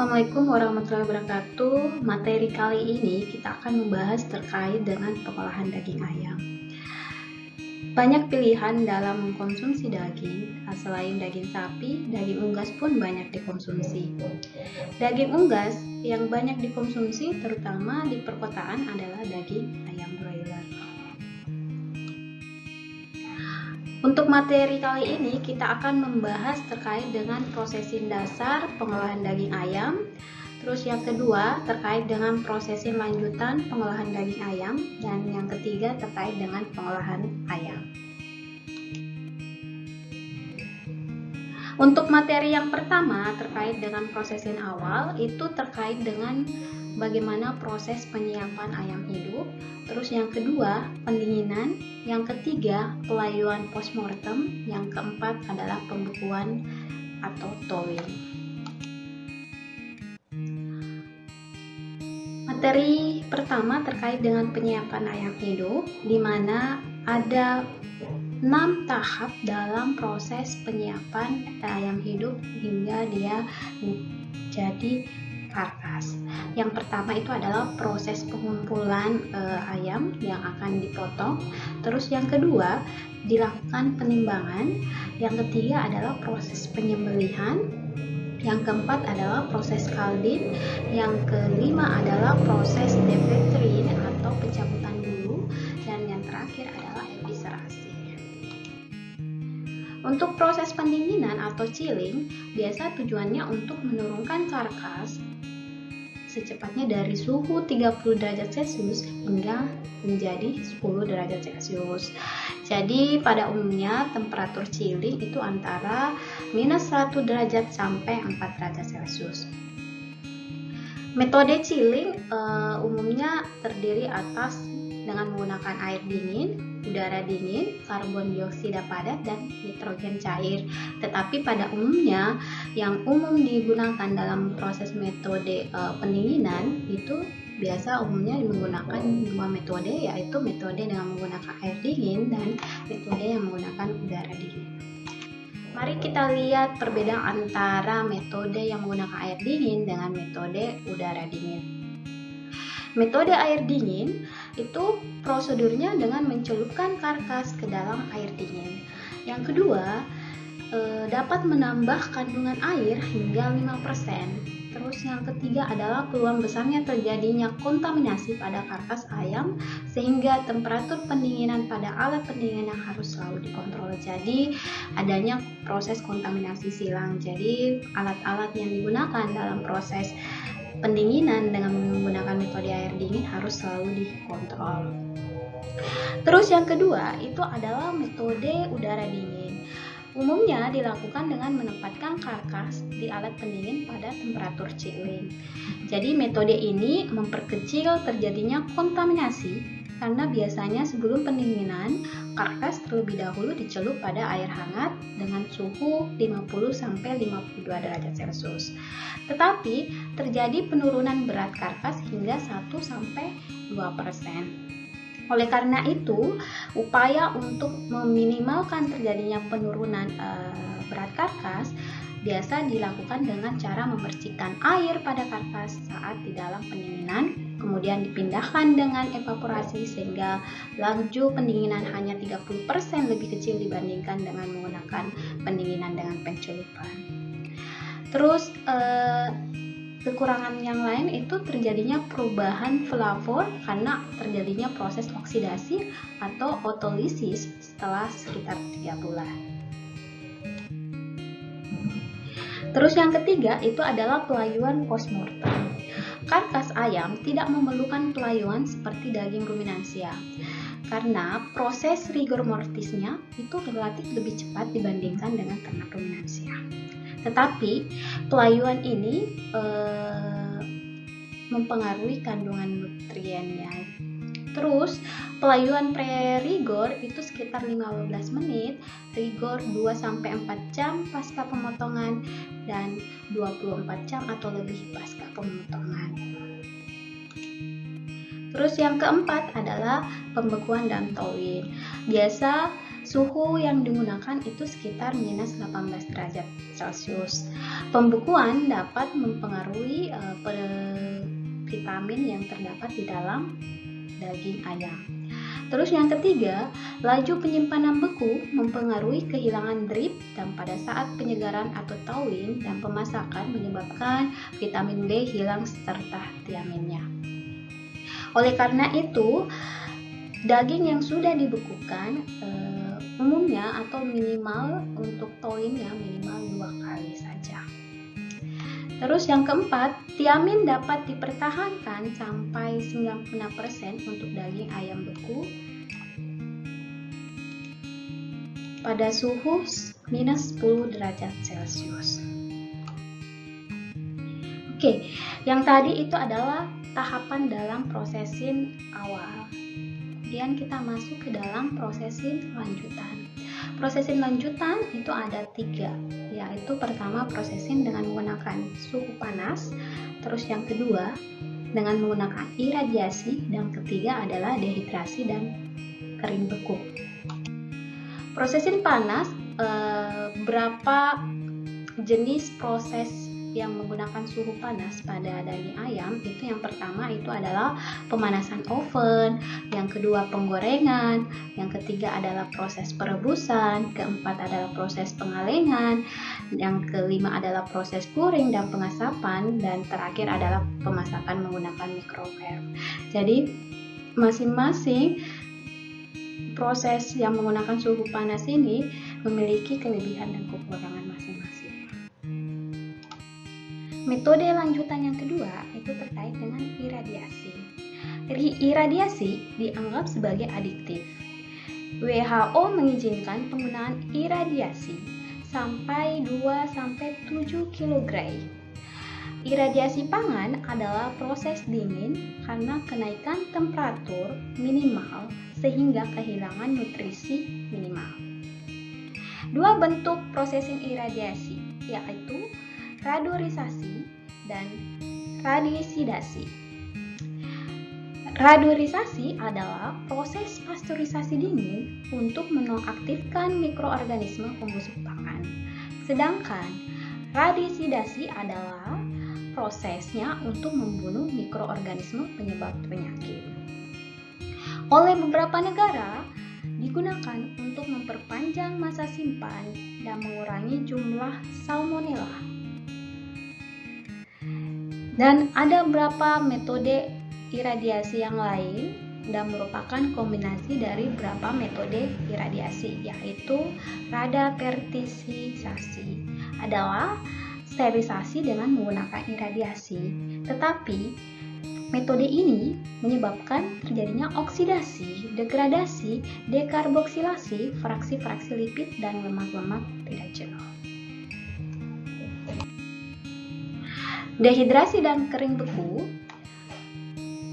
Assalamualaikum warahmatullahi wabarakatuh. Materi kali ini kita akan membahas terkait dengan pengolahan daging ayam. Banyak pilihan dalam mengkonsumsi daging. Selain daging sapi, daging unggas pun banyak dikonsumsi. Daging unggas yang banyak dikonsumsi terutama di perkotaan adalah daging ayam broiler. Untuk materi kali ini kita akan membahas terkait dengan prosesin dasar pengolahan daging ayam. Terus yang kedua terkait dengan prosesin lanjutan pengolahan daging ayam. Dan yang ketiga terkait dengan pengolahan ayam. Untuk materi yang pertama terkait dengan prosesin awal itu terkait dengan bagaimana proses penyiapan ayam hidup. Terus yang kedua pendinginan, yang ketiga pelayuan postmortem, yang keempat adalah pembekuan atau thawing. Materi pertama terkait dengan penyiapan ayam hidup, di mana ada 6 tahap dalam proses penyiapan ayam hidup hingga dia jadi karkas. Yang pertama itu adalah proses pengumpulan ayam yang akan dipotong. Terus yang kedua dilakukan penimbangan. Yang ketiga adalah proses penyembelihan. Yang keempat adalah proses scalding. Yang kelima adalah proses defektrin atau pencabutan bulu. Dan yang terakhir adalah eviscerasi. Untuk proses pendinginan atau chilling, biasa tujuannya untuk menurunkan karkas secepatnya dari suhu 30 derajat Celcius hingga menjadi 10 derajat Celcius. Jadi pada umumnya temperatur chilling itu antara -1 derajat sampai 4 derajat Celcius. Metode chilling umumnya terdiri atas dengan menggunakan air dingin, udara dingin, karbon dioksida padat, dan nitrogen cair. Tetapi pada umumnya yang umum digunakan dalam proses metode pendinginan itu biasa umumnya menggunakan dua metode, yaitu metode dengan menggunakan air dingin dan metode yang menggunakan udara dingin. Mari kita lihat perbedaan antara metode yang menggunakan air dingin dengan metode udara dingin. Metode air dingin itu prosedurnya dengan mencelupkan karkas ke dalam air dingin. Yang kedua, dapat menambah kandungan air hingga 5%. Terus yang ketiga adalah peluang besarnya terjadinya kontaminasi pada karkas ayam sehingga temperatur pendinginan pada alat pendinginan harus selalu dikontrol. Jadi adanya proses kontaminasi silang. Jadi alat-alat yang digunakan dalam proses pendinginan dengan menggunakan metode air dingin harus selalu dikontrol. Terus yang kedua itu adalah metode udara dingin. Umumnya dilakukan dengan menempatkan karkas di alat pendingin pada temperatur chilling. Jadi metode ini memperkecil terjadinya kontaminasi karena biasanya sebelum pendinginan karkas terlebih dahulu dicelup pada air hangat dengan suhu 50-52 derajat Celcius. Tetapi terjadi penurunan berat karkas hingga 1-2%. Oleh karena itu, upaya untuk meminimalkan terjadinya penurunan berat karkas biasa dilakukan dengan cara membersihkan air pada karkas saat di dalam pendinginan, kemudian dipindahkan dengan evaporasi sehingga laju pendinginan hanya 30% lebih kecil dibandingkan dengan menggunakan pendinginan dengan pencelupan. Terus kekurangan yang lain itu terjadinya perubahan flavor karena terjadinya proses oksidasi atau otolisis setelah sekitar 3 bulan. Terus yang ketiga itu adalah pelayuan postmortem. Karkas ayam tidak memerlukan pelayuan seperti daging ruminansia karena proses rigor mortisnya itu relatif lebih cepat dibandingkan dengan ternak ruminansia. Tetapi pelayuan ini mempengaruhi kandungan nutriennya. Terus pelayuan pre-rigor itu sekitar 15 menit, rigor 2-4 jam pasca pemotongan, dan 24 jam atau lebih pasca pemotongan. Terus yang keempat adalah pembekuan dan thawing. Biasa Suhu yang digunakan itu sekitar minus 18 derajat Celcius. Pembekuan dapat mempengaruhi vitamin yang terdapat di dalam daging ayam. Terus yang ketiga, laju penyimpanan beku mempengaruhi kehilangan drip, dan pada saat penyegaran atau thawing dan pemasakan menyebabkan vitamin B hilang serta tiaminnya. Oleh karena itu, daging yang sudah dibekukan umumnya atau minimal untuk thawingnya minimal 2 kali saja. Terus yang keempat, tiamin dapat dipertahankan sampai 96% untuk daging ayam beku pada suhu minus 10 derajat Celcius. Oke, yang tadi itu adalah tahapan dalam prosesin awal. Kemudian kita masuk ke dalam prosesin lanjutan. Prosesin lanjutan itu ada 3, yaitu pertama prosesin dengan menggunakan suhu panas, terus yang kedua dengan menggunakan iradiasi, dan ketiga adalah dehidrasi dan kering beku. Prosesin panas, berapa jenis proses yang menggunakan suhu panas pada daging ayam itu yang pertama itu adalah pemanasan oven, yang kedua penggorengan, yang ketiga adalah proses perebusan, keempat adalah proses pengalengan, yang kelima adalah proses kuring dan pengasapan, dan terakhir adalah pemasakan menggunakan microwave. Jadi masing-masing proses yang menggunakan suhu panas ini memiliki kelebihan dan kekurangan masing-masing. Metode lanjutan yang kedua itu terkait dengan iradiasi. Iradiasi dianggap sebagai adiktif. WHO mengizinkan penggunaan iradiasi sampai 2-7 kg. Iradiasi pangan adalah proses dingin karena kenaikan temperatur minimal sehingga kehilangan nutrisi minimal. Dua bentuk prosesing iradiasi yaitu radorisasi dan radisidasi. Radorisasi adalah proses pasteurisasi dingin untuk menonaktifkan mikroorganisme pembusuk pangan. Sedangkan radisidasi adalah prosesnya untuk membunuh mikroorganisme penyebab penyakit. Oleh beberapa negara digunakan untuk memperpanjang masa simpan dan mengurangi jumlah salmonella. Dan ada beberapa metode iradiasi yang lain dan merupakan kombinasi dari beberapa metode iradiasi, yaitu radapertisisasi adalah sterilisasi dengan menggunakan iradiasi. Tetapi metode ini menyebabkan terjadinya oksidasi, degradasi, dekarboksilasi fraksi-fraksi lipid dan lemak-lemak tidak jenuh. Dehidrasi dan kering beku,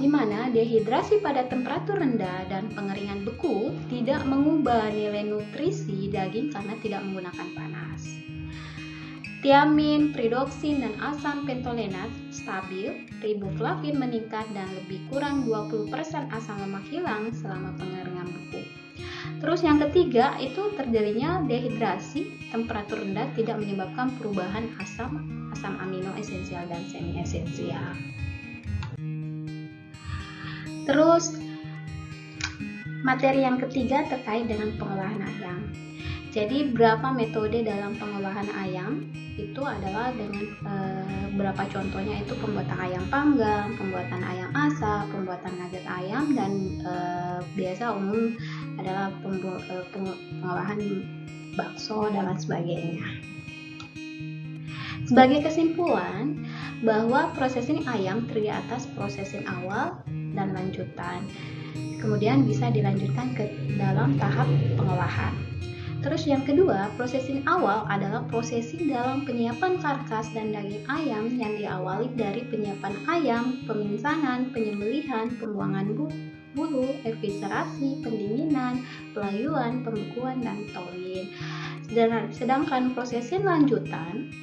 di mana dehidrasi pada temperatur rendah dan pengeringan beku tidak mengubah nilai nutrisi daging karena tidak menggunakan panas. Tiamin, pyridoxine, dan asam pentolenat stabil, riboflavin meningkat dan lebih kurang 20% asam lemak hilang selama pengeringan beku. Terus yang ketiga itu terjadinya dehidrasi, temperatur rendah tidak menyebabkan perubahan asam amino esensial dan semi esensial. Terus materi yang ketiga terkait dengan pengolahan ayam. Jadi berapa metode dalam pengolahan ayam itu adalah dengan beberapa contohnya itu pembuatan ayam panggang, pembuatan ayam asap, pembuatan nugget ayam, dan biasa umum adalah pengolahan bakso dan lain sebagainya. Sebagai kesimpulan bahwa prosesin ayam terdiri atas prosesin awal dan lanjutan, kemudian bisa dilanjutkan ke dalam tahap pengolahan. Terus yang kedua, prosesin awal adalah prosesin dalam penyiapan karkas dan daging ayam yang diawali dari penyiapan ayam, peminsanan, penyembelihan, pembuangan bulu, eviscerasi, pendinginan, pelayuan, pembekuan, dan thawing. Sedangkan prosesin lanjutan,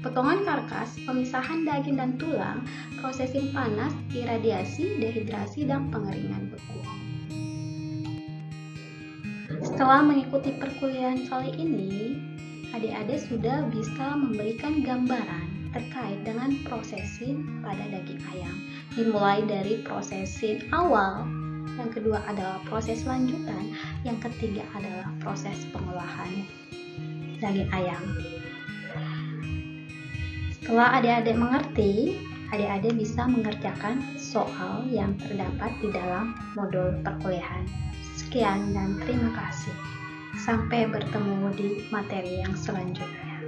potongan karkas, pemisahan daging dan tulang, prosesin panas, iradiasi, dehidrasi, dan pengeringan beku. Setelah mengikuti perkuliahan kali ini, adik-adik sudah bisa memberikan gambaran terkait dengan prosesin pada daging ayam. Dimulai dari prosesin awal, yang kedua adalah proses lanjutan, yang ketiga adalah proses pengolahan daging ayam. Setelah adik-adik mengerti, adik-adik bisa mengerjakan soal yang terdapat di dalam modul perkuliahan. Sekian dan terima kasih. Sampai bertemu di materi yang selanjutnya.